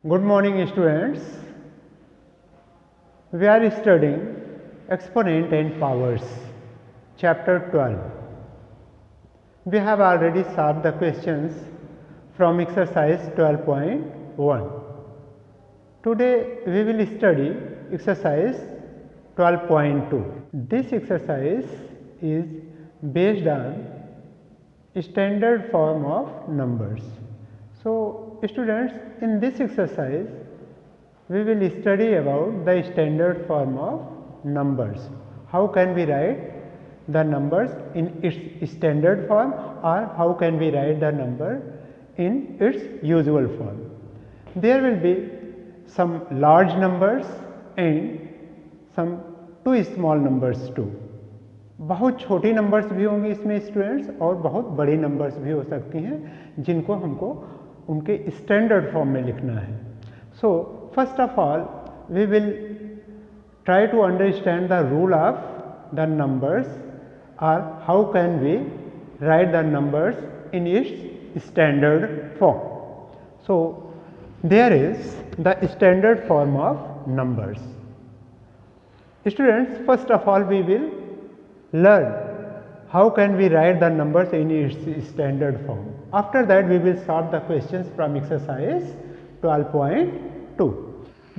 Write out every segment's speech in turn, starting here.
Good morning students. We are studying exponent and powers chapter 12. We have already solved the questions from exercise 12.1. Today we will study exercise 12.2. This exercise is based on standard form of numbers. So students, in this exercise we will study about the standard form of numbers. How can we write the numbers in its standard form, or how can we write the number in its usual form. There will be some large numbers and some two small numbers too. बहुत छोटी numbers भी होंगी इसमें students, और बहुत बड़ी numbers भी हो सकती हैं जिनको हमको उनके स्टैंडर्ड फॉर्म में लिखना है. So first of all we will try to understand the rule of the numbers, और how can we write the numbers in its standard form. So there is the standard form of numbers. Students, first of all we will learn how can we write the numbers in its standard form. After that we will solve the questions from exercise 12.2.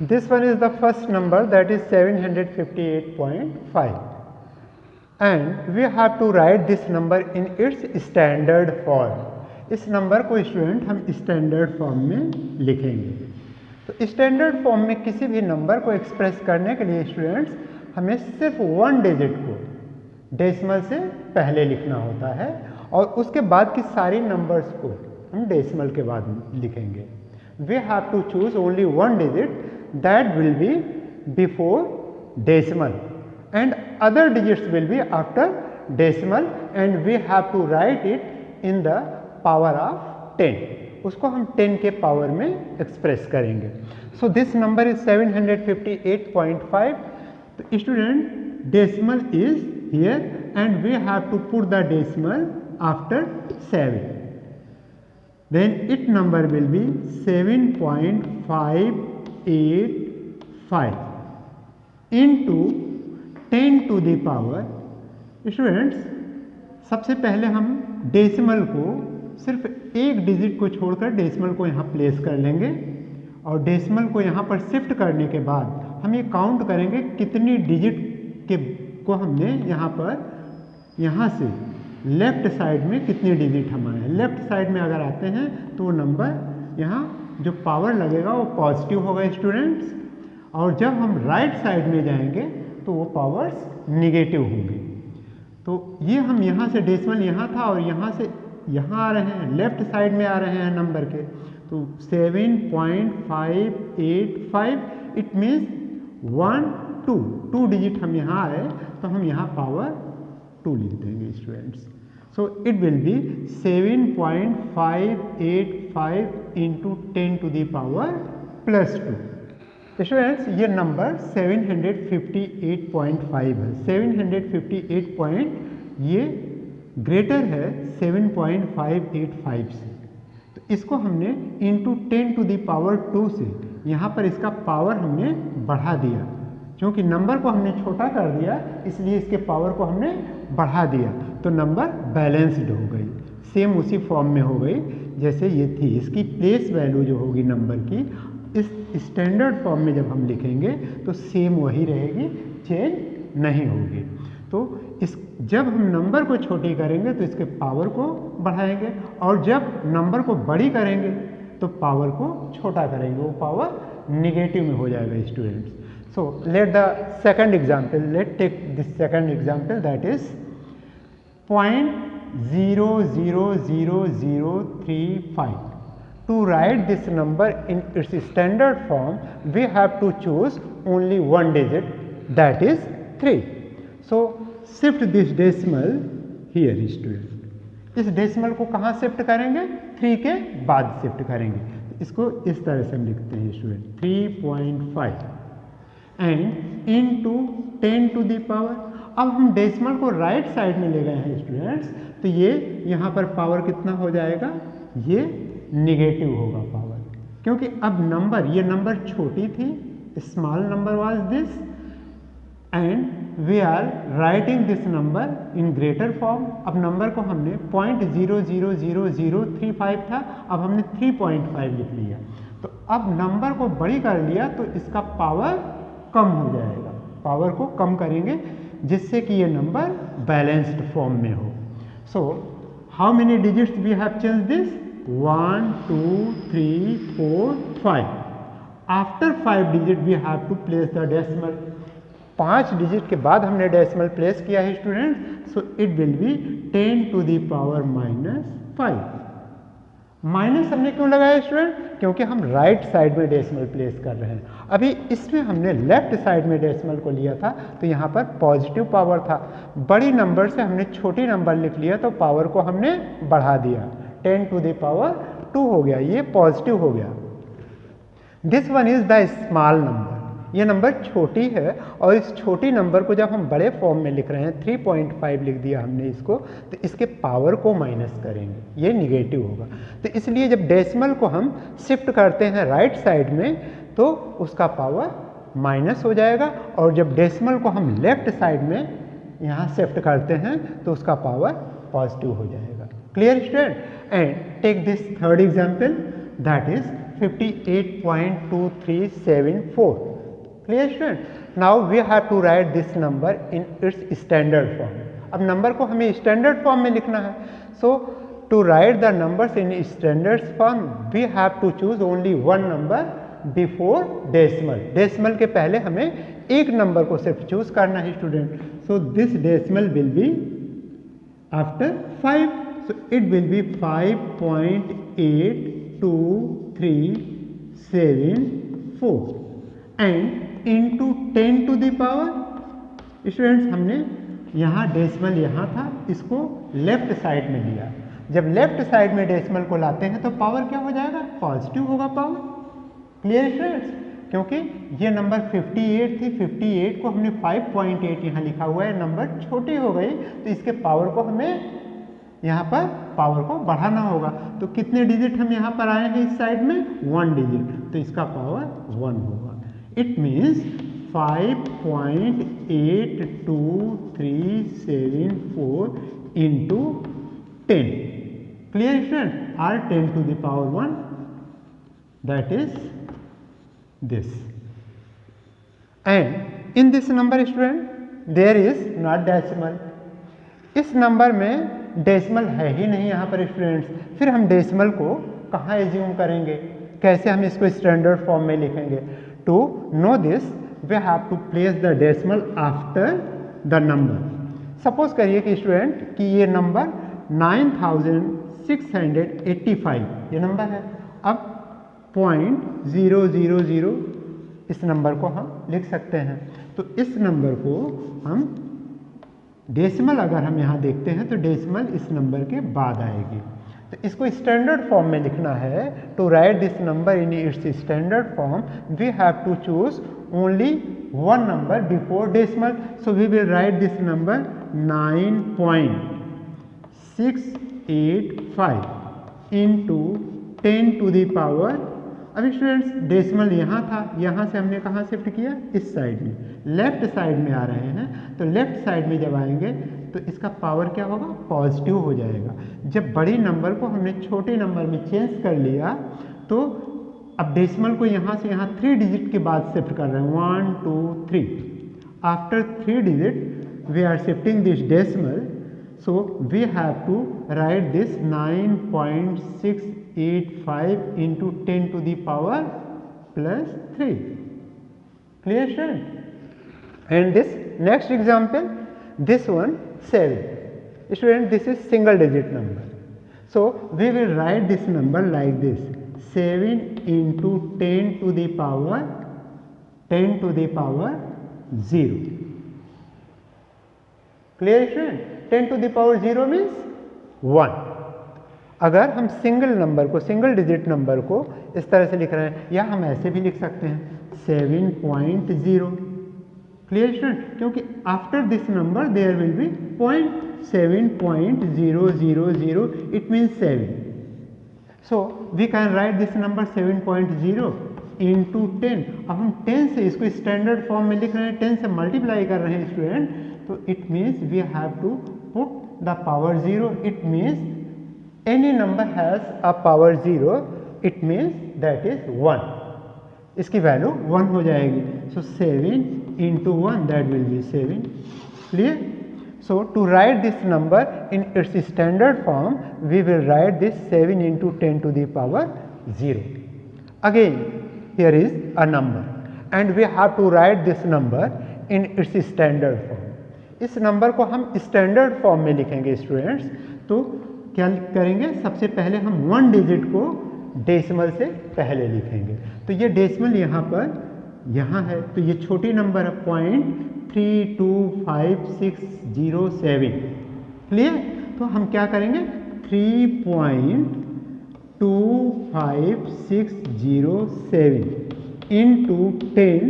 This one is the first number, that is 758.5, and we have to write this number in its standard form. इस नंबर को student हम standard form में लिखेंगे. तो standard form में किसी भी नंबर को एक्सप्रेस करने के लिए स्टूडेंट्स हमें सिर्फ वन डिजिट को डेसिमल से पहले लिखना होता है, और उसके बाद की सारी नंबर्स को हम डेसिमल के बाद लिखेंगे. We have to choose only one digit that will be before decimal and other digits will be after decimal, and we have to write it in the power of 10. उसको हम 10 के power में express करेंगे. So this number is 758.5. तो student, decimal is here and we have to put the decimal after 7. Then its number will be 7.585 into 10 to the power. Students, सबसे पहले हम decimal को सिर्फ एक डिजिट को छोड़कर डेसिमल को यहाँ प्लेस कर लेंगे, और डेसिमल को यहाँ पर शिफ्ट करने के बाद हम ये काउंट करेंगे कितनी डिजिट के को हमने यहाँ से लेफ्ट साइड में कितनी डिजिट हम आए हैं. लेफ्ट साइड में अगर आते हैं तो वो नंबर यहाँ जो पावर लगेगा वो पॉजिटिव होगा स्टूडेंट्स, और जब हम राइट साइड में जाएंगे तो वो पावर्स निगेटिव होंगी. तो ये हम यहाँ से डेसिमल यहाँ था और यहाँ से यहाँ आ रहे हैं, लेफ्ट साइड में आ रहे हैं नंबर के. तो 7.585 इट मीन्स 1 2 डिजिट हम यहाँ आए तो हम यहाँ पावर 2 लिख देंगे students. So it will be 7.585 into 10 to the power plus 2. Students, ये नंबर 758.5 है. 758 ये ग्रेटर है 7.585 से, तो इसको हमने इंटू 10 टू द पावर 2 से यहाँ पर इसका पावर हमने बढ़ा दिया. क्योंकि नंबर को हमने छोटा कर दिया इसलिए इसके पावर को हमने बढ़ा दिया, तो नंबर बैलेंस्ड हो गई, सेम उसी फॉर्म में हो गई जैसे ये थी. इसकी प्लेस वैल्यू जो होगी नंबर की इस स्टैंडर्ड फॉर्म में जब हम लिखेंगे तो सेम वही रहेगी, चेंज नहीं होगी. तो जब हम नंबर को छोटी करेंगे तो इसके पावर को बढ़ाएंगे, और जब नंबर को बड़ी करेंगे तो पावर को छोटा करेंगे, वो पावर निगेटिव में हो जाएगा students. So let the second example, let's take this second example, that is 0.00035. To write this number in its standard form, we have to choose only one digit, that is 3. So shift this decimal here student. इस decimal को कहाँ shift करेंगे? 3 के बाद shift करेंगे. इसको इस तरह से हम लिखते हैं student 3.5 and into 10 to the power. अब हम डेसिमल को राइट साइड में ले गए हैं स्टूडेंट्स, तो ये यहाँ पर पावर कितना हो जाएगा? ये निगेटिव होगा पावर, क्योंकि अब नंबर, ये नंबर छोटी थी, small number was this, and we are writing this number in greater form. अब नंबर को हमने 0.00035 था, अब हमने 3.5 लिख लिया। तो अब नंबर को बड़ी कर लिया तो इसका पावर कम हो जाएगा, पावर को कम करेंगे जिससे कि ये नंबर बैलेंस्ड फॉर्म में हो। So how many digits we have change this? 1 2 3 4 5। After 5 digit we have to place the decimal. 5 digit के बाद हमने डेसिमल प्लेस किया है student, so it will be 10 to the power -5। Minus हमने क्यों लगाया स्टूडेंट? क्योंकि हम राइट साइड में डेसिमल प्लेस कर रहे हैं। अभी इसमें हमने लेफ्ट साइड में डेसिमल को लिया था तो यहाँ पर पॉजिटिव पावर था, बड़ी नंबर से हमने छोटी नंबर लिख लिया तो पावर को हमने बढ़ा दिया, 10 टू द पावर 2 हो गया, ये पॉजिटिव हो गया। This one is the small number, ये नंबर छोटी है और इस छोटी नंबर को जब हम बड़े फॉर्म में लिख रहे हैं, 3.5 लिख दिया हमने इसको, तो इसके पावर को माइनस करेंगे, ये निगेटिव होगा। तो इसलिए जब डेसिमल को हम शिफ्ट करते हैं राइट साइड में तो उसका पावर माइनस हो जाएगा, और जब डेसिमल को हम लेफ्ट साइड में यहाँ शिफ्ट करते हैं तो उसका पावर पॉजिटिव हो जाएगा। Clear student? And take this third example, that is 58.2374। Clear student? Now we have to write this number in its standard form. अब नंबर को हमें स्टैंडर्ड फॉर्म में लिखना है। So to write the numbers in standard form, we have to choose only one number before decimal. Decimal के पहले हमें एक नंबर को सिर्फ चूज करना है student. So this decimal will be after 5. So it will be 5.82374 and into 10 to the power. Students हमने यहाँ डेसिमल यहाँ था, इसको लेफ्ट साइड में लिया। जब लेफ्ट साइड में डेसिमल को लाते हैं तो पावर क्या हो जाएगा? पॉजिटिव होगा पावर। Clear students? क्योंकि ये नंबर 58 थी, 58 को हमने 5.8 यहाँ लिखा हुआ है, नंबर छोटी हो गई तो इसके पावर को हमें यहाँ पर पावर को बढ़ाना होगा। तो कितने डिजिट हम यहाँ पर आए हैं इस साइड में? 1 डिजिट, तो इसका पावर 1 होगा। It means 5.82374 into 10. Clear student? Or 10 to the power 1, that is this. And in this number student there is not decimal. इस नंबर में डेसिमल है ही नहीं यहाँ पर स्टूडेंट्स, फिर हम डेसिमल को कहाँ एज्यूम करेंगे, कैसे हम इसको स्टैंडर्ड फॉर्म में लिखेंगे? To know this, we have to place the decimal after the number. Suppose करिए कि स्टूडेंट कि ये नंबर 9685 ये नंबर है। अब 0.000 इस नंबर को हम लिख सकते हैं। तो इस नंबर को हम डेसिमल अगर हम यहाँ देखते हैं तो डेसिमल इस नंबर के बाद आएगी। तो इसको स्टैंडर्ड फॉर्म में लिखना है। To write this number in its standard form we have to choose only one number before decimal. So we will write this number 9.685 into 10 to the power. अभी स्टूडेंट्स डेसिमल यहाँ था, यहाँ से हमने कहाँ शिफ्ट किया? इस साइड में, लेफ्ट साइड में आ रहे हैं। तो लेफ्ट साइड में जब आएंगे तो इसका पावर क्या होगा? पॉजिटिव हो जाएगा। जब बड़ी नंबर को हमने छोटे नंबर में चेंज कर लिया तो अब डेसिमल को यहाँ से यहाँ 3 डिजिट के बाद शिफ्ट कर रहे हैं, 1 2 3। After 3 digit we are shifting this decimal, so we have to write this 9.685 into 10 to the power +3। Clear student? And this next example, this one 7. Student, this is single digit number. So we will write this number like this, 7 into 10 to the power 0. Clear student? 10 to the power 0 means 1. अगर हम single number को, single digit number को इस तरह से लिख रहे हैं, या हम ऐसे भी लिख सकते हैं 7.0। Clear student? क्योंकि after this number there will be 0.7.000, it means 7। So we can write this number 7.0 into 10। अब हम 10 से इसको स्टैंडर्ड फॉर्म में लिख रहे हैं, 10 से मल्टीप्लाई कर रहे हैं स्टूडेंट, तो it means we have to put the power 0। It means any number has a power 0, it means that is 1। इसकी वैल्यू 1 हो जाएगी। So 7 into 1 that will be 7। Clear? So to write this number in its standard form, we will write this 7 into 10 to the power 0. Again, here is a number and we have to write this number in its standard form. इस नंबर को हम standard form में लिखेंगे students. तो क्या करेंगे, सबसे पहले हम 1 डिजिट को डेसिमल से पहले लिखेंगे। तो ये डेसिमल यहाँ पर यहाँ है, तो ये छोटी नंबर है 0.32567। क्लियर? तो हम क्या करेंगे, 3.25607 इंटू 10।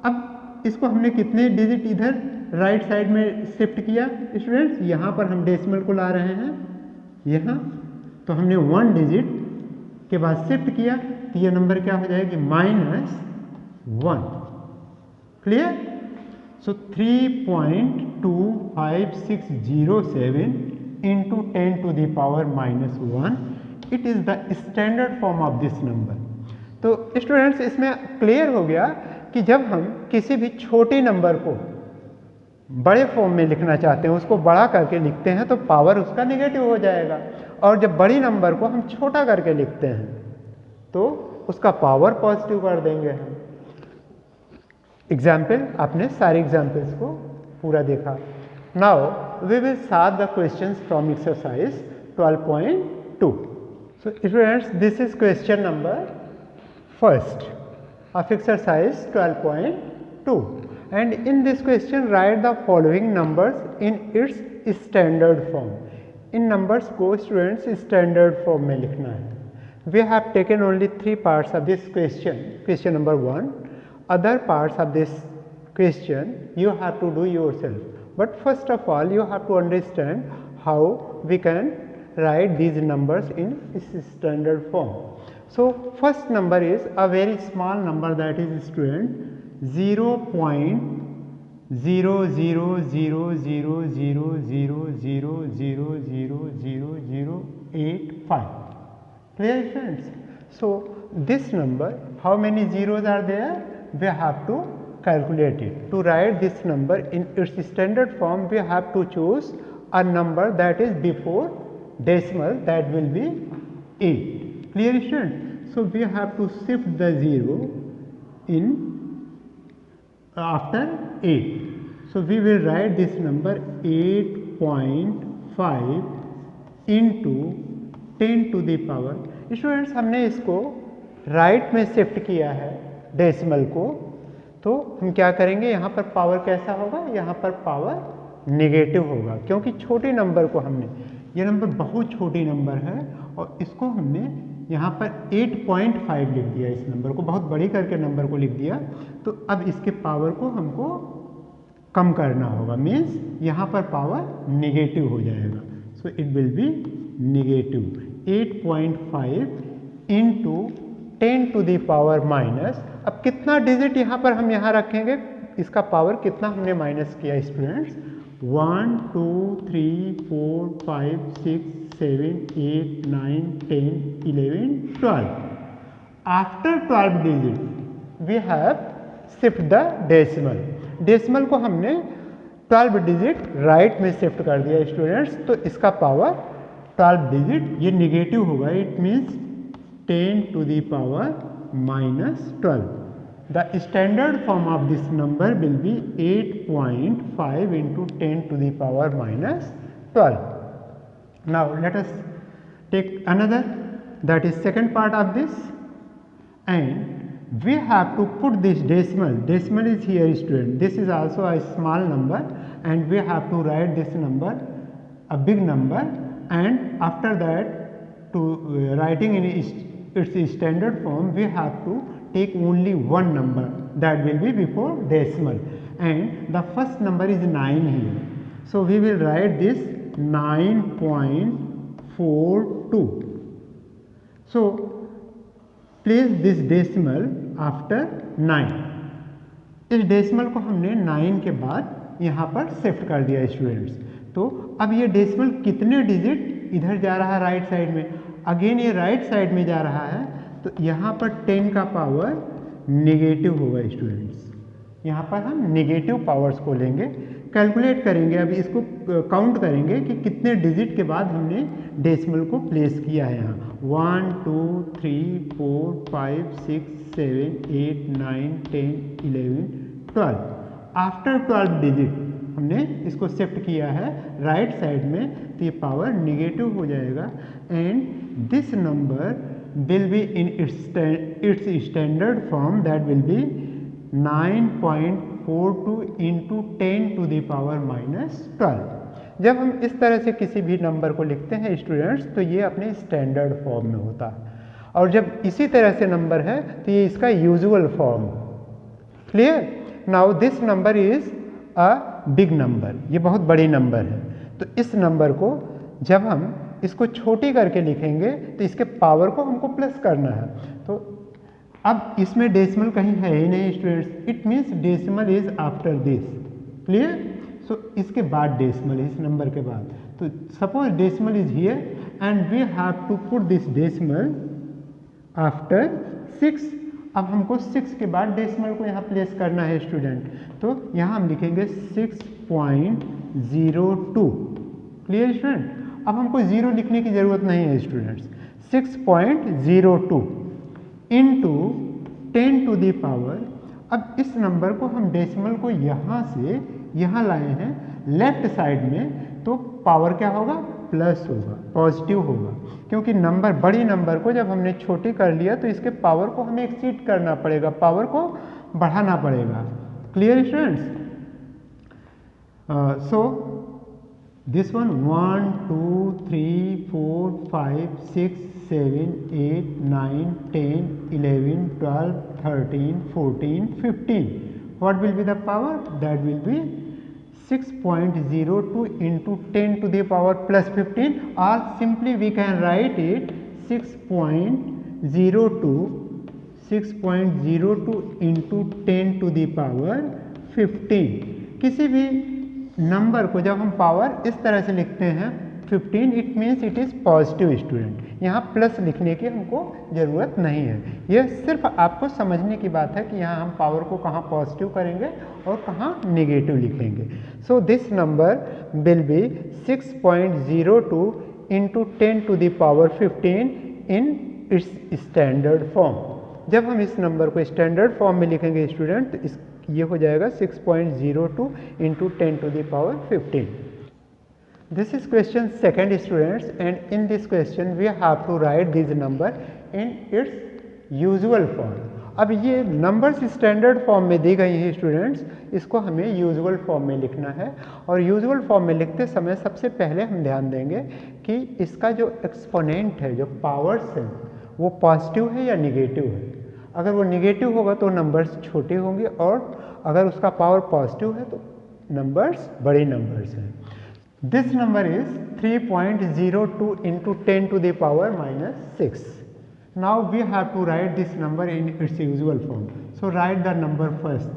अब इसको हमने कितने डिजिट इधर राइट साइड में शिफ्ट किया स्टूडेंट्स, यहाँ पर हम डेसिमल को ला रहे हैं यहाँ, तो हमने 1 डिजिट के बाद शिफ्ट किया, तो ये नंबर क्या हो जाएगी, -1। Clear? So 3.25607 into 10 to the power -1, it is the standard form of this number. तो स्टूडेंट्स इसमें क्लियर हो गया कि जब हम किसी भी छोटे नंबर को बड़े फॉर्म में लिखना चाहते हैं, उसको बड़ा करके लिखते हैं तो पावर उसका नेगेटिव हो जाएगा, और जब बड़ी नंबर को हम छोटा करके लिखते हैं तो उसका पावर पॉजिटिव कर देंगे हम। एग्जाम्पल, आपने सारे एग्जाम्पल्स को पूरा देखा। Now we will solve the questions from exercise 12.2। So students, this is question number first of exercise 12.2, and in this question write the following numbers in its standard form. In numbers को students standard form में लिखना है। We have taken only 3 parts of this question, question number 1. Other parts of this question you have to do yourself, but first of all you have to understand how we can write these numbers in its standard form. So first number is a very small number, that is student 0.000000000085. Clear friends? So this number, how many zeros are there? We have to calculate it. To write this number in its standard form, we have to choose a number that is before decimal, that will be 8. Clear student? So we have to shift the 0 in after 8. So we will write this number 8.5 into 10 to the power। Students हमने इसको right में shift किया है decimal को, तो हम क्या करेंगे, यहाँ पर पावर कैसा होगा, यहाँ पर पावर नेगेटिव होगा, क्योंकि छोटे नंबर को हमने, ये नंबर बहुत छोटी नंबर है और इसको हमने यहाँ पर 8.5 लिख दिया, इस नंबर को बहुत बड़ी करके नंबर को लिख दिया। तो अब इसके पावर को हमको कम करना होगा, मीन्स यहाँ पर पावर नेगेटिव हो जाएगा। सो it will B negative 8.5 into 10 to the power minus. अब कितना डिजिट यहाँ पर हम यहाँ रखेंगे, इसका पावर कितना हमने माइनस किया students, 1 2 3 4 5 6 7 8 9 10 11 12। After 12 digit we have shift the decimal। Decimal को हमने 12 डिजिट राइट में शिफ्ट कर दिया स्टूडेंट्स, तो इसका पावर 12 डिजिट ये निगेटिव होगा, it means 10 to the power -12। The standard form of this number will be 8.5 into 10 to the power -12। Now let us take another, that is second part of this, and we have to put this decimal is here student, this is also a small number and we have to write this number a big number, and after that to writing in its standard form we have to take only one number that will be before decimal, and the first number is 9 here. So we will write this 9.42 so place this decimal after 9। इस decimal को हमने 9 के बाद यहाँ पर shift कर दिया students. तो अब ये डेसिमल कितने डिजिट इधर जा रहा है राइट साइड में, अगेन ये राइट साइड में जा रहा है, तो यहाँ पर 10 का पावर नेगेटिव होगा स्टूडेंट्स। यहाँ पर हम नेगेटिव पावर्स को लेंगे, कैलकुलेट करेंगे, अभी इसको काउंट करेंगे कि कितने डिजिट के बाद हमने डेसिमल को प्लेस किया है यहाँ। 1 2 3 4 5 6 7 8 9 10 11 12। आफ्टर 12 डिजिट हमने इसको शिफ्ट किया है राइट साइड में, तो ये पावर नेगेटिव हो जाएगा। And this number will be in its standard form, that will be 9.42 into 10 to the power -12। जब हम इस तरह से किसी भी नंबर को लिखते हैं स्टूडेंट्स, तो ये अपने स्टैंडर्ड फॉर्म में होता है, और जब इसी तरह से नंबर है तो ये इसका usual form. Clear? Now this number is a big number, ये बहुत बड़ी नंबर है। तो इस नंबर को जब हम इसको छोटी करके लिखेंगे तो इसके पावर को हमको प्लस करना है। तो अब इसमें डेसिमल कहीं है ही नहीं students, it means decimal is after this. Clear? So इसके बाद डेसिमल है, इस नंबर के बाद। तो suppose decimal is here and we have to put this decimal after 6। अब हमको 6 के बाद डेसिमल को यहाँ प्लेस करना है स्टूडेंट, तो यहाँ हम लिखेंगे 6.02। Clear student? अब हमको 0 लिखने की ज़रूरत नहीं है students. 6.02 into 10 to the power. अब इस नंबर को हम डेसिमल को यहाँ से यहाँ लाए हैं लेफ्ट साइड में, तो पावर क्या होगा? प्लस होगा, पॉजिटिव होगा, क्योंकि नंबर बड़ी नंबर को जब हमने छोटी कर लिया तो इसके पावर को हमें एक्सीड करना पड़ेगा, पावर को बढ़ाना पड़ेगा। Clear students? So this one 1 2 3 4 5 6 7 8 9 10 11 12 13 14 15. What will be the power? That will be 6.02 into 10 to the power plus 15, or simply we can write it 6.02 into 10 to the power 15। किसी भी number को जब हम पावर इस तरह से लिखते हैं 15, it means it is positive student. यहाँ प्लस लिखने की हमको ज़रूरत नहीं है, यह सिर्फ आपको समझने की बात है कि यहाँ हम पावर को कहाँ पॉजिटिव करेंगे और कहाँ नेगेटिव लिखेंगे। So this number will be 6.02 into 10 to the power 15 in its standard form. जब हम इस नंबर को स्टैंडर्ड फॉर्म में लिखेंगे स्टूडेंट, तो ये हो जाएगा 6.02 into 10 to the power 15। This is question second students, and in this question we have to write this number in its usual form। अब ये नंबर्स स्टैंडर्ड फॉर्म में दी गई हैं स्टूडेंट्स, इसको हमें यूजुअल फॉर्म में लिखना है। और यूजुअल फॉर्म में लिखते समय सबसे पहले हम ध्यान देंगे कि इसका जो एक्सपोनेंट है, जो पावर्स हैं, वो पॉजिटिव है या निगेटिव है। अगर वो निगेटिव होगा तो नंबर्स छोटे होंगे, और अगर उसका पावर पॉजिटिव है तो नंबर्स बड़े नंबर्स हैं। This number is 3.02 into 10 to the power -6. Now we have to write this number in its usual form. So write the number first,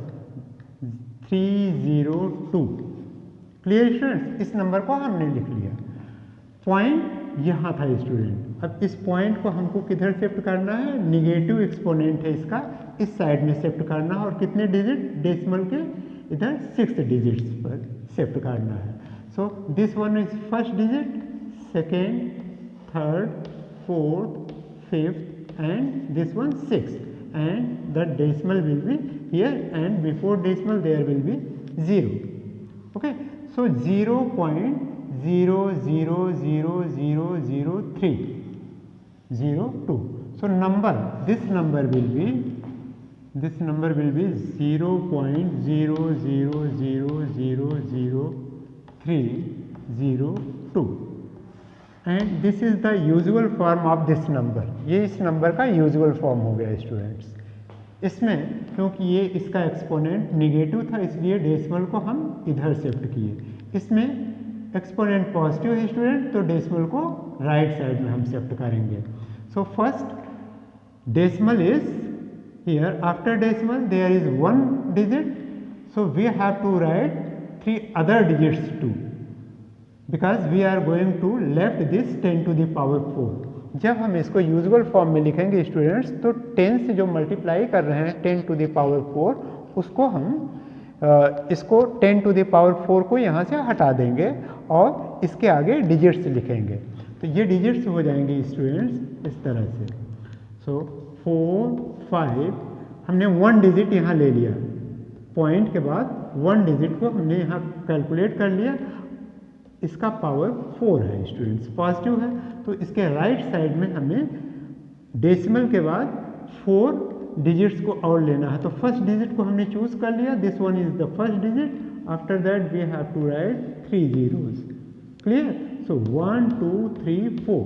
302. Clear students? इस नंबर को हमने लिख लिया। पॉइंट यहाँ था स्टूडेंट, अब इस पॉइंट को हमको किधर शिफ्ट करना है? निगेटिव एक्सपोनेंट है इसका, इस साइड में शिफ्ट करना है, और कितने डिजिट? डेसिमल के इधर 6 डिजिट्स पर शिफ्ट करना है। So this one is first digit, second, third, fourth, fifth, and this one 6, and the decimal will be here, and before decimal there will be 0. Okay, so 0.000003 02. So this number will be 0.00000302, and this is the usual form of this number। ये इस number का usual form हो गया students. इसमें क्योंकि ये इसका exponent negative था, इसलिए डेसिमल को हम इधर शिफ्ट किए। इसमें एक्सपोनेंट पॉजिटिव है स्टूडेंट, तो डेसिमल को राइट साइड में हम शिफ्ट करेंगे। So first decimal is here, after decimal there is 1 digit, so we have to write 3 other digits too, because we are going to left this 10 to the power 4. जब हम इसको usual form में लिखेंगे students, तो 10 से जो multiply कर रहे हैं 10 टू द पावर 4, उसको हम इसको 10 टू द पावर 4 को यहाँ से हटा देंगे और इसके आगे डिजिट्स लिखेंगे। तो ये डिजिट्स हो जाएंगे स्टूडेंट्स इस तरह से। सो 4 5 हमने 1 डिजिट यहाँ ले लिया, पॉइंट के बाद 1 डिजिट को हमने यहाँ कैलकुलेट कर लिया, इसका पावर 4 है स्टूडेंट्स, पॉजिटिव है। तो इसके राइट साइड में हमें डेसिमल के बाद 4 डिजिट्स को और लेना है। तो फर्स्ट डिजिट को हमने चूज कर लिया, this one is the first digit, after that we have to write 3 zeros, clear. So 1 2 3 4,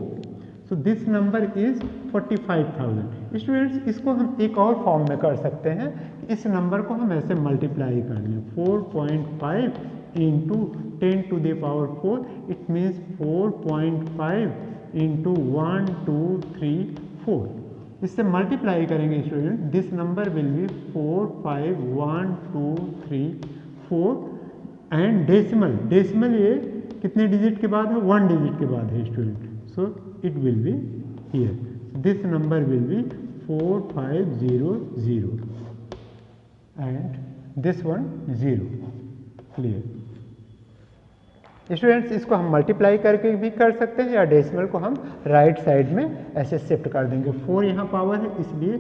so this number is 45,000। Students इसको हम एक और फॉर्म में कर सकते हैं, इस नंबर को हम ऐसे मल्टीप्लाई कर लें, 4.5 into 10 to the power 4, it means 4.5 into 1 2 3 4। इससे मल्टीप्लाई करेंगे student, this number will be 4 5 1 2 3 4 and decimal, decimal ये कितने डिजिट के बाद है, 1 डिजिट के बाद है student. So it will be here, this number will B 4500 and this one 0, clear. Students इसको हम मल्टीप्लाई करके भी कर सकते हैं, या डेसिमल को हम राइट साइड में ऐसे शिफ्ट कर देंगे। 4 यहाँ पावर है, इसलिए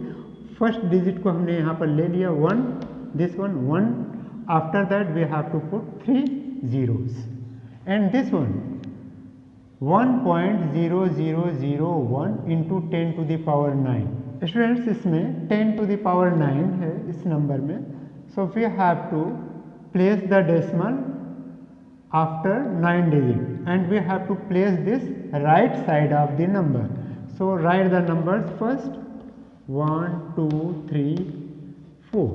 फर्स्ट डिजिट को हमने यहाँ पर ले लिया 1, this one 1, after that we have to put 3 zeros and this one 1.0001 into 10 to the power 9। Students इसमें 10 टू द पावर 9 है इस नंबर में, so we have to place the decimal after 9 digit and we have to place this right side of the number. So write the numbers first, 1 2 3 4,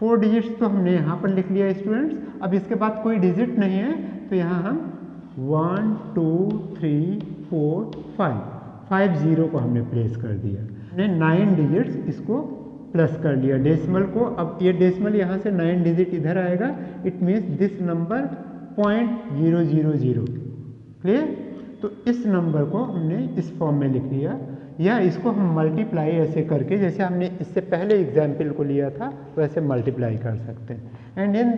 4 digits तो हमने यहाँ पर लिख लिया स्टूडेंट्स। अब इसके बाद कोई डिजिट नहीं है, तो यहाँ हम 1 2 3 4 5 0 को हमने प्लेस कर दिया, हमने 9 डिजिट्स इसको प्लस कर लिया डेसिमल को। अब ये डेसिमल यहाँ से 9 डिजिट इधर आएगा, it means this number 0.000, clear. तो इस नंबर को हमने इस फॉर्म में लिख लिया, या इसको हम मल्टीप्लाई ऐसे करके, जैसे हमने इससे पहले एग्जाम्पल को लिया था वैसे मल्टीप्लाई कर सकते हैं। And in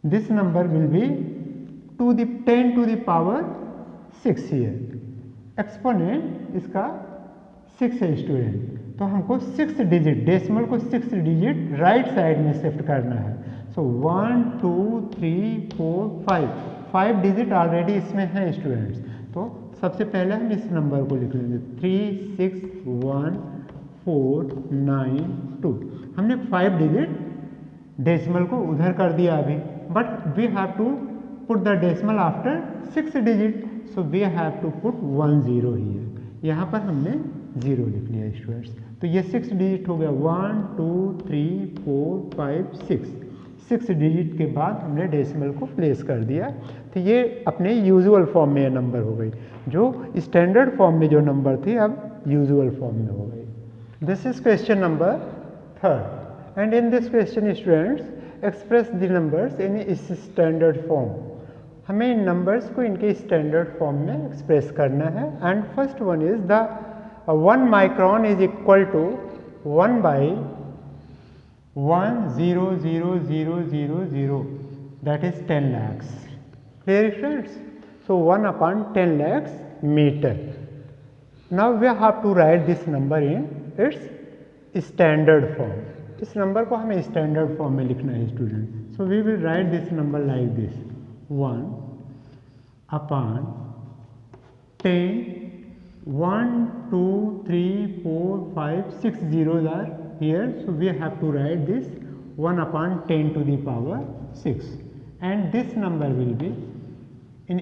this number will be 10 to the power 6 here, exponent इसका 6 है स्टूडेंट। तो हमको 6 डिजिट, डेसिमल को 6 डिजिट राइट साइड में शिफ्ट करना है। सो 1 2 3 4 5 डिजिट ऑलरेडी इसमें है स्टूडेंट्स। तो सबसे पहले हम इस नंबर को लिख लेंगे 3 6 1 4 9 2। हमने 5 डिजिट डेसिमल को उधर कर दिया अभी, but we have to put the decimal after 6 digit, so we have to put 1 0 here. यहाँ पर हमने 0 लिख लिया स्टूडेंट्स। तो ये 6 डिजिट हो गया, 1 2 3 4 5 6 डिजिट के बाद हमने डेसिमल को प्लेस कर दिया। तो ये अपने यूजुअल फॉर्म में ये नंबर हो गई, जो स्टैंडर्ड फॉर्म में जो नंबर थी अब यूजुअल फॉर्म में हो गई। This is question number 3 and in this question students express the numbers इन इस स्टैंडर्ड फॉर्म। हमें इन नंबर्स को इनके स्टैंडर्ड फॉर्म में एक्सप्रेस करना है। And first one is the 1 micron is equal to 1/100,000, that is 10 lakhs. Clear students? So 1 upon 10 lakhs meter. Now we have to write this number in its standard form. इस नंबर को हमें standard form में लिखना है student. So we will write this number like this, 1 upon 10, 1 2 3 4 5 6 zeros are here, so we have to write this 1 upon 10 to the power 6, and this number will be in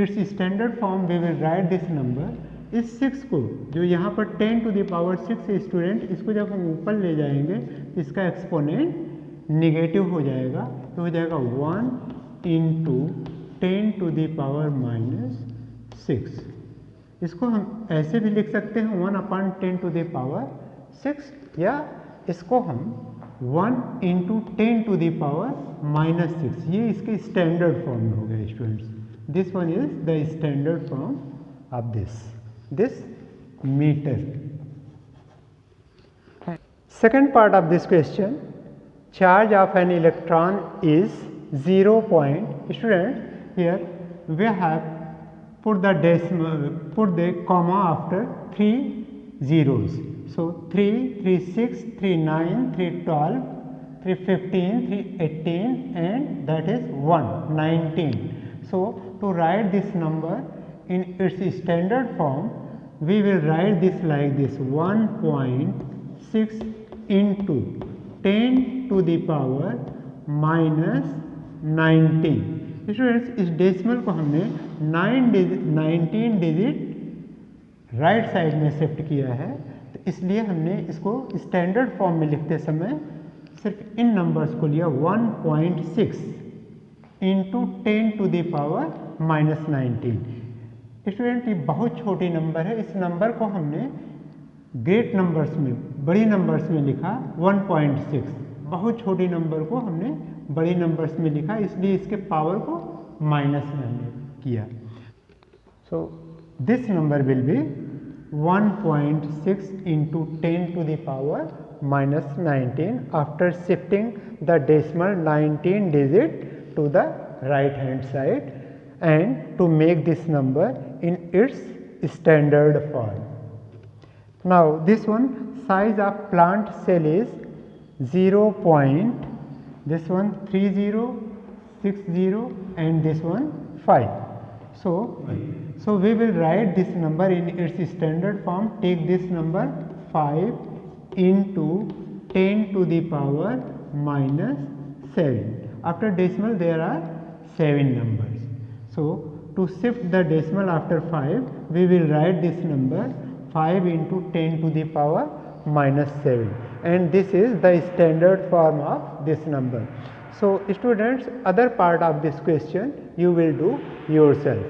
its standard form. We will write this number, इस 6 को जो यहाँ पर 10 to the power 6 है student, इसको जब हम ऊपर ले जाएंगे इसका एक्सपोनेंट निगेटिव हो जाएगा, तो हो जाएगा 1 into 10 to the power -6। इसको हम ऐसे भी लिख सकते हैं 1/10⁻⁶, या इसको हम 1/10⁻⁻⁶, ये इसके स्टैंडर्ड फॉर्म में हो गया students. This one is the standard form of this meter. Second part of this question, charge of an electron is 0. Students, here we have put the comma after 3 zeros. So 3, 3, 6, 3, 9, 3, 12, 3, 15, 3, 18, and that is 1, 19. So to write this number in its standard form, we will write this like this: 1.6 into 10⁻⁻19. Students, इस decimal को हमने 19 digit right side में shift किया है, तो इसलिए हमने इसको स्टैंडर्ड फॉर्म में लिखते समय सिर्फ इन नंबर्स को लिया 1.6 इंटू 10⁻⁻19. स्टूडेंट, ये बहुत छोटी नंबर है. इस नंबर को हमने ग्रेट नंबर्स में, बड़ी नंबर्स में लिखा 1.6. बहुत छोटी नंबर को हमने बड़ी नंबर्स में लिखा, इसलिए इसके पावर को माइनस में हमने किया. So this number will be 1.6 into 10⁻⁻19 after shifting the decimal 19 digit to the right hand side and to make this number in its standard form. Now this one, size of plant cell is 0.30, 60 and this one 5. So we will write this number in its standard form. Take this number 5 into 10⁻⁻7. After decimal there are 7 numbers. So to shift the decimal after 5, we will write this number 5 into 10⁻⁻7, and this is the standard form of this number. So students, other part of this question you will do yourself.